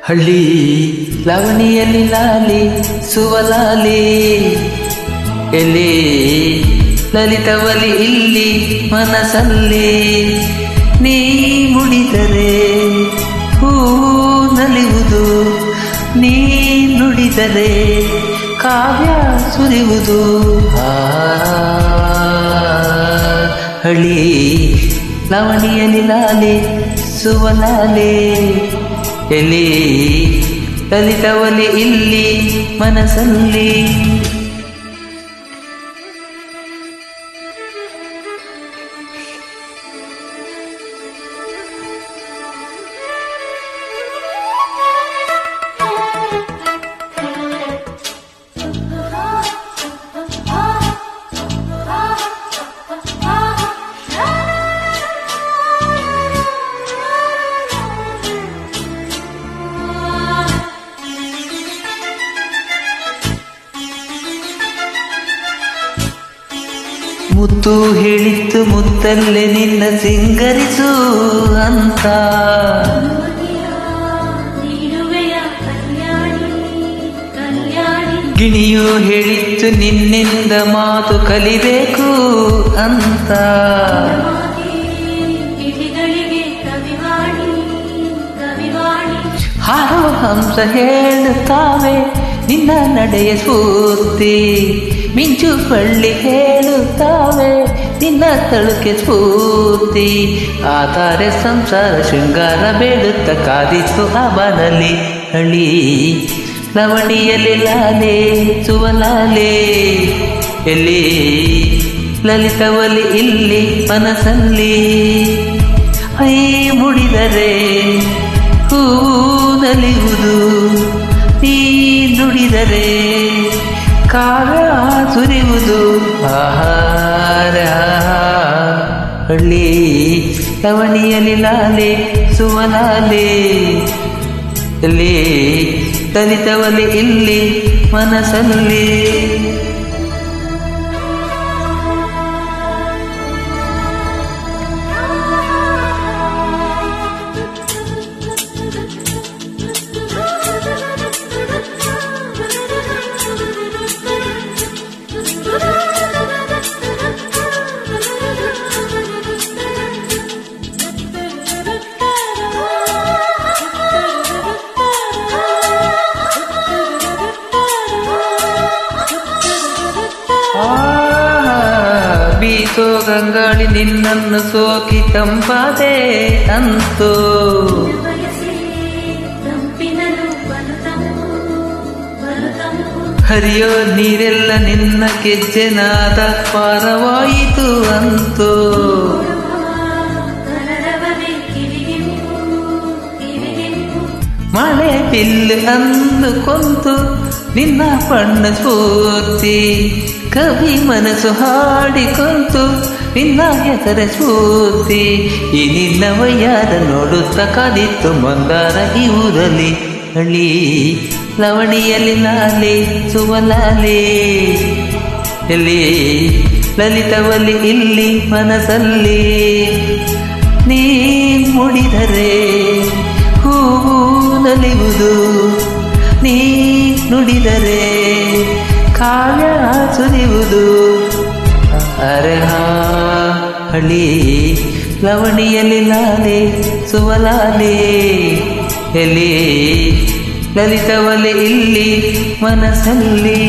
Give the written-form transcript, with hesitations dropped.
ಹಳ್ಳಿ ಲಾವಣಿಯಲ್ಲಿ ಲಾಲಿ ಸುವಲಾಲಿ ಎಲ್ಲಿ ಲಲಿತವಲಿ ಇಲ್ಲಿ ಮನಸ್ಸಲ್ಲಿ ನೀ ಮುಡಿದರೆ ಹೂ ನಲಿಯುವುದು, ನೀ ನುಡಿದರೆ ಕಾವ್ಯ ಸುರಿಯುವುದು. ಹಳ್ಳಿ ಲಾವಣಿಯಲ್ಲಿ ಲಾಲಿ ಸುವಲಾಲಿ ಎಲ್ಲಿ ಲಲಿತವಲಿ ಇಲ್ಲಿ ಮನಸ್ಸಲ್ಲಿ. ಮುತ್ತು ಹೇಳಿತ್ತು ಮುತ್ತಲ್ಲೇ ನಿನ್ನ ಸಿಂಗರಿಸು ಅಂತ, ಗಿಣಿಯು ಹೇಳಿತ್ತು ನಿನ್ನಿಂದ ಮಾತು ಕಲಿಬೇಕು ಅಂತ. ಹಾರುವ ಹಂಸ ಹೇಳುತ್ತಾವೆ ನಿನ್ನ ನಡೆಯ ಸ್ಫೂರ್ತಿ, ಮಿಂಚು ಬಳ್ಳಿ ಹೇಳುತ್ತಾವೆ ನಿನ್ನ ತಳುಕೆ ಸ್ಫೂರ್ತಿ. ಆತಾರೆ ಸಂಸಾರ ಶೃಂಗಾರ ಬೇಡುತ್ತ ಕಾದಿತ್ತು ಆ ಬಾನಲ್ಲಿ. ಹಳ್ಳಿ ಲವಣಿಯಲ್ಲಿ ಲಾಲೆ ಸುವಲಾಲೆ ಎಲ್ಲಿ ಲಲಿತವಲಿ ಇಲ್ಲಿ ಮನಸ್ಸಲ್ಲಿ. ಐ ಮುಡಿದರೆ ಹೂವು ನಲಿಯುವುದು, ನೀ ನುಡಿದರೆ ಕಾವ್ಯ ಸುರಿಯುವುದು. ಆಹಾರ ಹಳ್ಳಿ ಲವಣಿಯಲ್ಲಿ ಲಾಲೆ ಸುವಲಾಲೆ ಎಲ್ಲಿ ಲಲಿತವಲಿ ಇಲ್ಲಿ ಮನಸ್ಸಲ್ಲಿ. ಬೀಸೋ ಗಂಗಾಳಿ ನಿನ್ನನ್ನು ಸೋಕಿ ತಂಪಾದೆ ಅಂತೂ, ಹರಿಯೋ ನೀರೆಲ್ಲ ನಿನ್ನ ಕೆಜ್ಜೆನಾದ ಪಾರವಾಯಿತು ಅಂತೂ. ಮಳೆ ಬಿಲ್ಲು ಅಂದು ಕೊಂತು ನಿನ್ನ ಬಣ್ಣ ಸ್ಫೂರ್ತಿ, ಕವಿ ಮನಸ್ಸು ಹಾಡಿಕೊಂತು ನಿನ್ನ ಹೆಸರ ಸ್ಫೂರ್ತಿ. ಈ ನಿನ್ನ ವಯ್ಯಾದ ನೋಡುತ್ತ ಕಾದಿತ್ತು ಮಂದಾರ ಈ ಊರಲ್ಲಿ. ಹಳ್ಳಿ ಲವಣಿಯಲ್ಲಿ ಲಾಲೆ ಸುವಲಾಲೆ ಎಲ್ಲಿ ಲಲಿತವಲಿ ಇಲ್ಲಿ ಮನಸ್ಸಲ್ಲಿ. ನೀ ಮುಡಿದರೆ ಹೂವು ನಲಿಯುವುದು, ನೀ ನುಡಿದರೆ ಕಾವ್ಯ ಸುರಿಯುವುದು. ಅರೆ ಹಳ್ಳಿ ಲವಣಿಯಲ್ಲಿ ಲಾಲೆ ಸುವಲಾಲೆ ಎಲ್ಲಿ ಲಲಿತವಲಿ ಇಲ್ಲಿ ಮನಸ್ಸಲ್ಲಿ.